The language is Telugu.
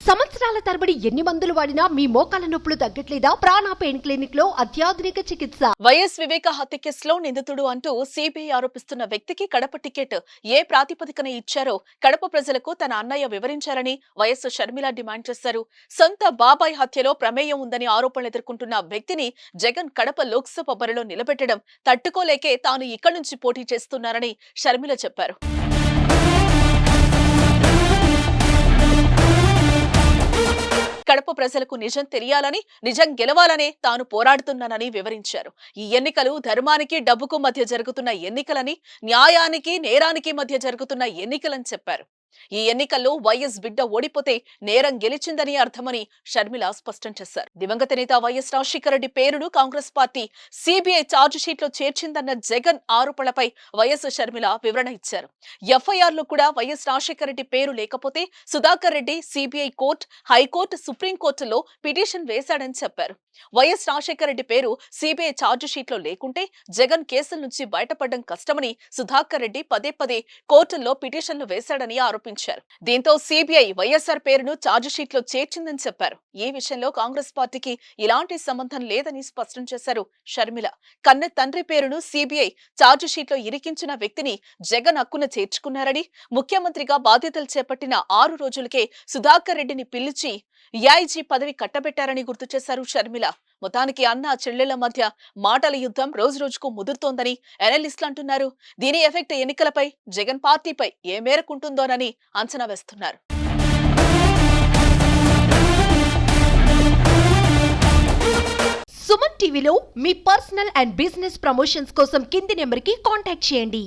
సంవత్సరాల తరబడి ఎన్ని మందులు వాడినా మీ మోకాల నొప్పులు తగ్గట్లేదా? ప్రాణ పెయిన్ క్లినిక్ లో అత్యాధునిక చికిత్స. వైఎస్ వివేక హత్య కేసులో నిందితుడు అంటూ సిబిఐ ఆరోపిస్తున్న వ్యక్తికి కడప టికెట్ ఏ ప్రాతిపదికన ఇచ్చారో కడప ప్రజలకు తన అన్నయ్య వివరించాలని వైఎస్ షర్మిల డిమాండ్ చేశారు. సొంత బాబాయ్ హత్యలో ప్రమేయం ఉందని ఆరోపణలు ఎదుర్కొంటున్న వ్యక్తిని జగన్ కడప లోక్సభ బరిలో నిలబెట్టడం తట్టుకోలేకే తాను ఇక్కడి నుంచి పోటీ చేస్తున్నారని షర్మిల చెప్పారు. కడప ప్రజలకు నిజం తెలియాలని, నిజం గెలవాలనే తాను పోరాడుతున్నానని వివరించారు. ఈ ఎన్నికలు ధర్మానికి డబ్బుకు మధ్య జరుగుతున్న ఎన్నికలని, న్యాయానికి నేరానికి మధ్య జరుగుతున్న ఎన్నికలని చెప్పారు. ఈ ఎన్నికల్లో వైఎస్ బిడ్డ ఓడిపోతే నేరం గెలిచిందని అర్థమని షర్మిల స్పష్టం చేశారు. దివంగత నేత వైఎస్ రాజశేఖర రెడ్డి పేరును Congress party CBI charge sheet లో చేర్చిందన్న జగన్ ఆరోపణలపై వైఎస్ షర్మిల వివరణ ఇచ్చారు. ఎఫ్ఐఆర్ లో కూడా వైఎస్ రాజశేఖర రెడ్డి పేరు లేకపోతే Sudhakar Reddy CBI court, high court, సుప్రీంకోర్టులో పిటిషన్ వేశాడని చెప్పారు. వైఎస్ రాజశేఖర రెడ్డి పేరు సిబిఐ ఛార్జ్ షీట్ లో లేకుంటే జగన్ కేసుల నుంచి బయటపడడం కష్టమని సుధాకర్ రెడ్డి పదే పదే కోర్టుల్లో పిటిషన్లు వేశాడని ఆరోపించారు. దీంతో సిబిఐ వైఎస్ఆర్ పేరును ఛార్జ్ షీట్ లో చేర్చిందని చెప్పారు. ఈ విషయంలో కాంగ్రెస్ పార్టీకి ఇలాంటి సంబంధం లేదని స్పష్టం చేశారు షర్మిల. కన్న తండ్రి పేరును సిబిఐ ఛార్జ్ షీట్ లో ఇరికించిన వ్యక్తిని జగన్ హక్కున చేర్చుకున్నారని, ముఖ్యమంత్రిగా బాధ్యతలు చేపట్టిన 6 రోజులకే సుధాకర్ రెడ్డిని పిలిచి ఏఐజీ పదవి కట్టబెట్టారని గుర్తు చేశారు షర్మిల. మొత్తానికి అన్న చెల్లెళ్ల మధ్య మాటల యుద్ధం రోజు రోజుకు ముదురుతోందని అనలిస్టులు అంటున్నారు. దీని ఎఫెక్ట్ ఎన్నికలపై, జగన్ పార్టీపై ఏ మేరకు ఉంటుందోనని అంచనా వేస్తున్నారు. సుమన్ టీవీలో మీ పర్సనల్ అండ్ బిజినెస్ ప్రమోషన్స్ కోసం కింది నెంబర్ కి కాంటాక్ట్ చేయండి.